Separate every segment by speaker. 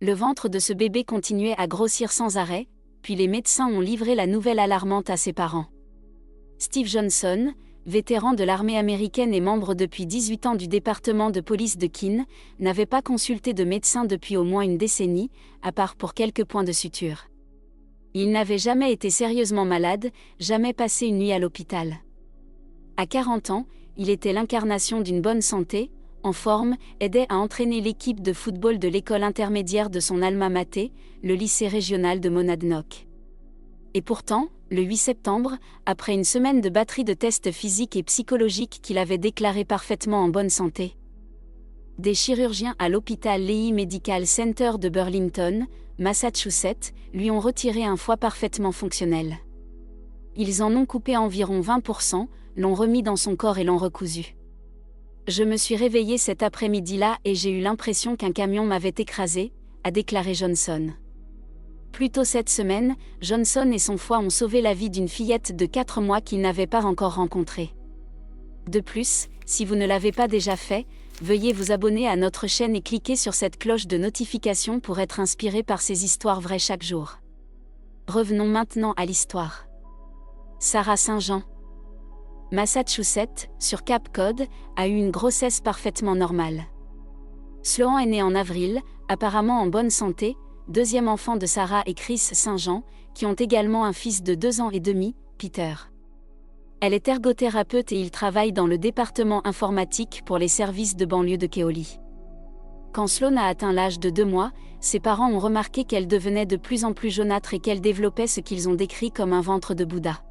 Speaker 1: Le ventre de ce bébé continuait à grossir sans arrêt, puis les médecins ont livré la nouvelle alarmante à ses parents. Steve Johnson, vétéran de l'armée américaine et membre depuis 18 ans du département de police de Keene, n'avait pas consulté de médecin depuis au moins une décennie, à part pour quelques points de suture. Il n'avait jamais été sérieusement malade, jamais passé une nuit à l'hôpital. À 40 ans, il était l'incarnation d'une bonne santé, en forme, aidait à entraîner l'équipe de football de l'école intermédiaire de son alma mater, le lycée régional de Monadnock. Et pourtant, le 8 septembre, après une semaine de batterie de tests physiques et psychologiques qu'il avait déclaré parfaitement en bonne santé, des chirurgiens à l'hôpital Lehigh Medical Center de Burlington, Massachusetts, lui ont retiré un foie parfaitement fonctionnel. Ils en ont coupé environ 20%, l'ont remis dans son corps et l'ont recousu. Je me suis réveillé cet après-midi-là et j'ai eu l'impression qu'un camion m'avait écrasé, a déclaré Johnson. Plus tôt cette semaine, Johnson et son foie ont sauvé la vie d'une fillette de 4 mois qu'il n'avait pas encore rencontrée. De plus, si vous ne l'avez pas déjà fait, veuillez vous abonner à notre chaîne et cliquer sur cette cloche de notification pour être inspiré par ces histoires vraies chaque jour. Revenons maintenant à l'histoire. Sarah St-Jean, Massachusetts, sur Cape Cod, a eu une grossesse parfaitement normale. Sloan est né en avril, apparemment en bonne santé, deuxième enfant de Sarah et Chris St-Jean, qui ont également un fils de 2 ans et demi, Peter. Elle est ergothérapeute et il travaille dans le département informatique pour les services de banlieue de Keoli. Quand Sloan a atteint l'âge de 2 mois, ses parents ont remarqué qu'elle devenait de plus en plus jaunâtre et qu'elle développait ce qu'ils ont décrit comme un ventre de Bouddha.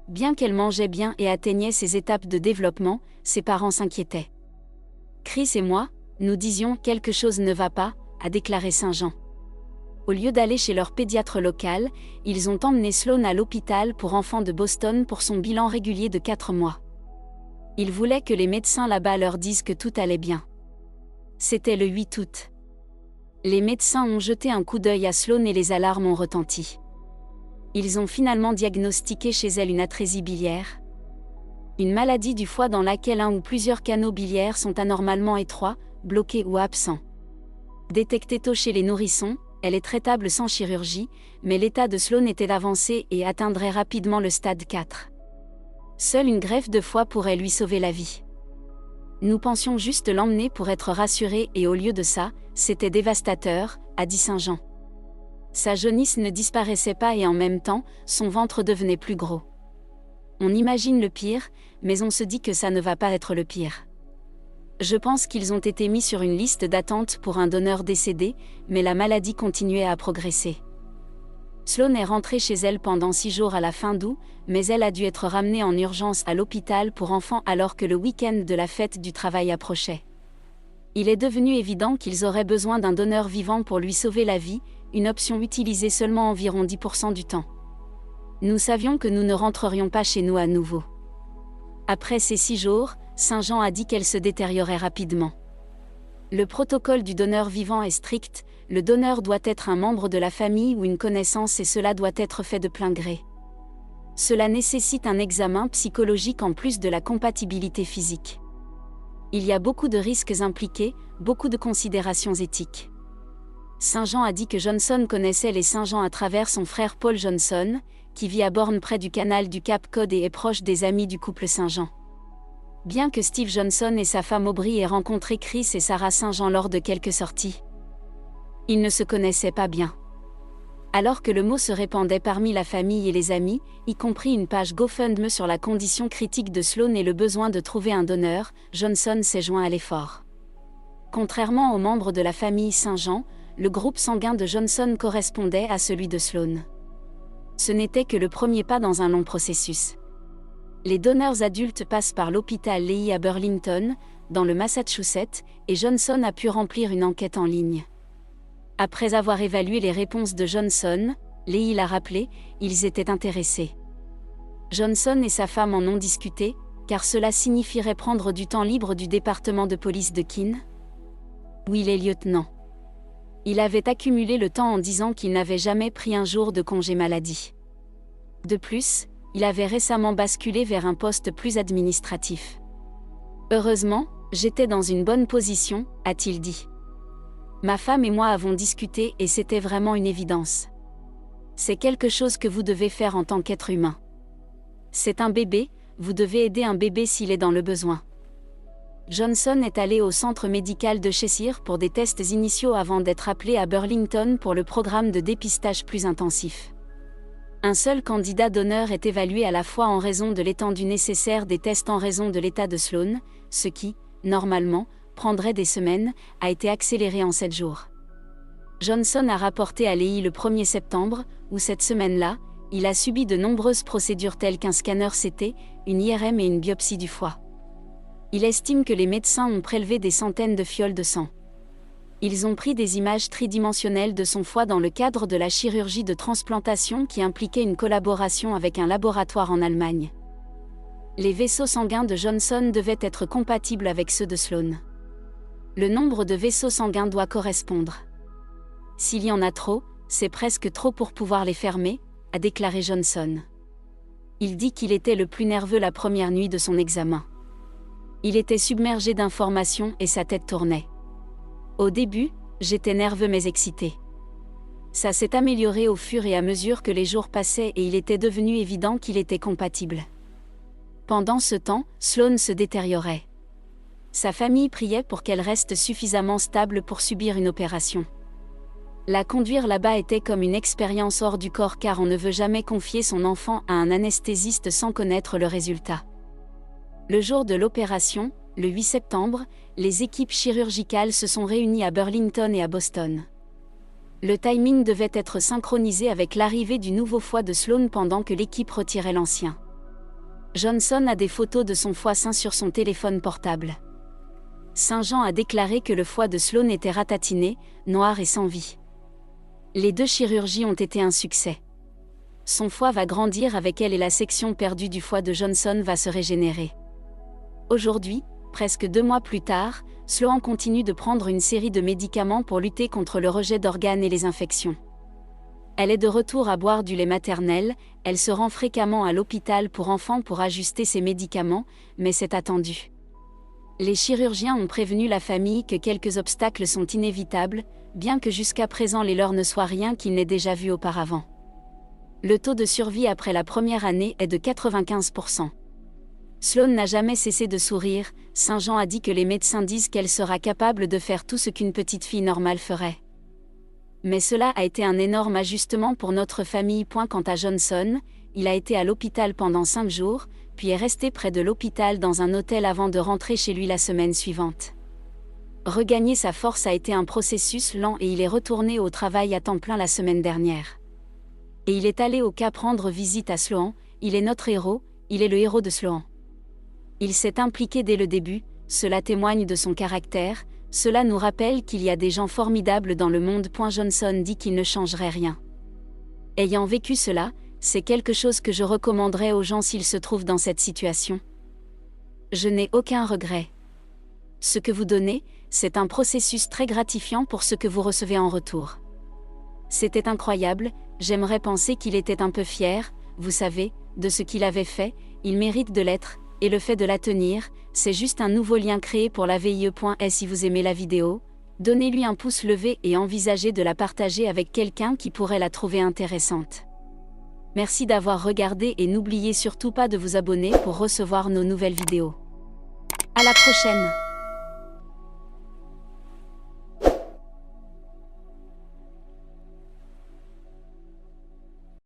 Speaker 1: Bien qu'elle mangeait bien et atteignait ses étapes de développement, ses parents s'inquiétaient. Chris et moi, nous disions « quelque chose ne va pas », a déclaré St-Jean. Au lieu d'aller chez leur pédiatre local, ils ont emmené Sloan à l'hôpital pour enfants de Boston pour son bilan régulier de 4 mois. Ils voulaient que les médecins là-bas leur disent que tout allait bien. C'était le 8 août. Les médecins ont jeté un coup d'œil à Sloan et les alarmes ont retenti. Ils ont finalement diagnostiqué chez elle une atrésie biliaire, une maladie du foie dans laquelle un ou plusieurs canaux biliaires sont anormalement étroits, bloqués ou absents. Détectée tôt chez les nourrissons, elle est traitable sans chirurgie, mais l'état de Sloan était avancé et atteindrait rapidement le stade 4. Seule une greffe de foie pourrait lui sauver la vie. Nous pensions juste l'emmener pour être rassurés et au lieu de ça, c'était dévastateur, a dit St-Jean. Sa jaunisse ne disparaissait pas et en même temps, son ventre devenait plus gros. On imagine le pire, mais on se dit que ça ne va pas être le pire. Je pense qu'ils ont été mis sur une liste d'attente pour un donneur décédé, mais la maladie continuait à progresser. Sloan est rentrée chez elle pendant 6 jours à la fin d'août, mais elle a dû être ramenée en urgence à l'hôpital pour enfants alors que le week-end de la fête du travail approchait. Il est devenu évident qu'ils auraient besoin d'un donneur vivant pour lui sauver la vie, une option utilisée seulement environ 10% du temps. Nous savions que nous ne rentrerions pas chez nous à nouveau. Après ces 6 jours, St-Jean a dit qu'elle se détériorait rapidement. Le protocole du donneur vivant est strict, le donneur doit être un membre de la famille ou une connaissance et cela doit être fait de plein gré. Cela nécessite un examen psychologique en plus de la compatibilité physique. Il y a beaucoup de risques impliqués, beaucoup de considérations éthiques. St-Jean a dit que Johnson connaissait les St-Jean à travers son frère Paul Johnson, qui vit à Bourne près du canal du Cap Cod et est proche des amis du couple St-Jean. Bien que Steve Johnson et sa femme Aubrey aient rencontré Chris et Sarah St-Jean lors de quelques sorties, ils ne se connaissaient pas bien. Alors que le mot se répandait parmi la famille et les amis, y compris une page GoFundMe sur la condition critique de Sloan et le besoin de trouver un donneur, Johnson s'est joint à l'effort. Contrairement aux membres de la famille St-Jean, le groupe sanguin de Johnson correspondait à celui de Sloan. Ce n'était que le premier pas dans un long processus. Les donneurs adultes passent par l'hôpital Lehigh à Burlington, dans le Massachusetts, et Johnson a pu remplir une enquête en ligne. Après avoir évalué les réponses de Johnson, Lehigh l'a rappelé, ils étaient intéressés. Johnson et sa femme en ont discuté, car cela signifierait prendre du temps libre du département de police de Keene, où il est lieutenant. Il avait accumulé le temps en disant qu'il n'avait jamais pris un jour de congé maladie. De plus, il avait récemment basculé vers un poste plus administratif. Heureusement, j'étais dans une bonne position, a-t-il dit. Ma femme et moi avons discuté et c'était vraiment une évidence. C'est quelque chose que vous devez faire en tant qu'être humain. C'est un bébé, vous devez aider un bébé s'il est dans le besoin. Johnson est allé au centre médical de Cheshire pour des tests initiaux avant d'être appelé à Burlington pour le programme de dépistage plus intensif. Un seul candidat d'honneur est évalué à la fois en raison de l'étendue nécessaire des tests en raison de l'état de Sloan, ce qui, normalement, prendrait des semaines, a été accéléré en 7 jours. Johnson a rapporté à l'EI le 1er septembre, où cette semaine-là, il a subi de nombreuses procédures telles qu'un scanner CT, une IRM et une biopsie du foie. Il estime que les médecins ont prélevé des centaines de fioles de sang. Ils ont pris des images tridimensionnelles de son foie dans le cadre de la chirurgie de transplantation qui impliquait une collaboration avec un laboratoire en Allemagne. Les vaisseaux sanguins de Johnson devaient être compatibles avec ceux de Sloan. Le nombre de vaisseaux sanguins doit correspondre. S'il y en a trop, c'est presque trop pour pouvoir les fermer, a déclaré Johnson. Il dit qu'il était le plus nerveux la première nuit de son examen. Il était submergé d'informations et sa tête tournait. Au début, j'étais nerveux mais excité. Ça s'est amélioré au fur et à mesure que les jours passaient et il était devenu évident qu'il était compatible. Pendant ce temps, Sloan se détériorait. Sa famille priait pour qu'elle reste suffisamment stable pour subir une opération. La conduire là-bas était comme une expérience hors du corps car on ne veut jamais confier son enfant à un anesthésiste sans connaître le résultat. Le jour de l'opération, le 8 septembre, les équipes chirurgicales se sont réunies à Burlington et à Boston. Le timing devait être synchronisé avec l'arrivée du nouveau foie de Sloan pendant que l'équipe retirait l'ancien. Johnson a des photos de son foie sain sur son téléphone portable. Saint Jean a déclaré que le foie de Sloan était ratatiné, noir et sans vie. Les 2 chirurgies ont été un succès. Son foie va grandir avec elle et la section perdue du foie de Johnson va se régénérer. Aujourd'hui, presque 2 mois plus tard, Sloan continue de prendre une série de médicaments pour lutter contre le rejet d'organes et les infections. Elle est de retour à boire du lait maternel, elle se rend fréquemment à l'hôpital pour enfants pour ajuster ses médicaments, mais c'est attendu. Les chirurgiens ont prévenu la famille que quelques obstacles sont inévitables, bien que jusqu'à présent les leurs ne soient rien qu'ils n'aient déjà vu auparavant. Le taux de survie après la première année est de 95%. Sloan n'a jamais cessé de sourire, Saint Jean a dit que les médecins disent qu'elle sera capable de faire tout ce qu'une petite fille normale ferait. Mais cela a été un énorme ajustement pour notre famille. Quant à Johnson, il a été à l'hôpital pendant 5 jours, puis est resté près de l'hôpital dans un hôtel avant de rentrer chez lui la semaine suivante. Regagner sa force a été un processus lent et il est retourné au travail à temps plein la semaine dernière. Et il est allé au Cap rendre visite à Sloan, il est notre héros, il est le héros de Sloan. Il s'est impliqué dès le début, cela témoigne de son caractère, cela nous rappelle qu'il y a des gens formidables dans le monde. Johnson dit qu'il ne changerait rien. Ayant vécu cela, c'est quelque chose que je recommanderais aux gens s'ils se trouvent dans cette situation. Je n'ai aucun regret. Ce que vous donnez, c'est un processus très gratifiant pour ce que vous recevez en retour. C'était incroyable, j'aimerais penser qu'il était un peu fier, vous savez, de ce qu'il avait fait, il mérite de l'être. Et le fait de la tenir, c'est juste un nouveau lien créé pour la VIE. Si vous aimez la vidéo, donnez-lui un pouce levé et envisagez de la partager avec quelqu'un qui pourrait la trouver intéressante. Merci d'avoir regardé et n'oubliez surtout pas de vous abonner pour recevoir nos nouvelles vidéos. À la prochaine!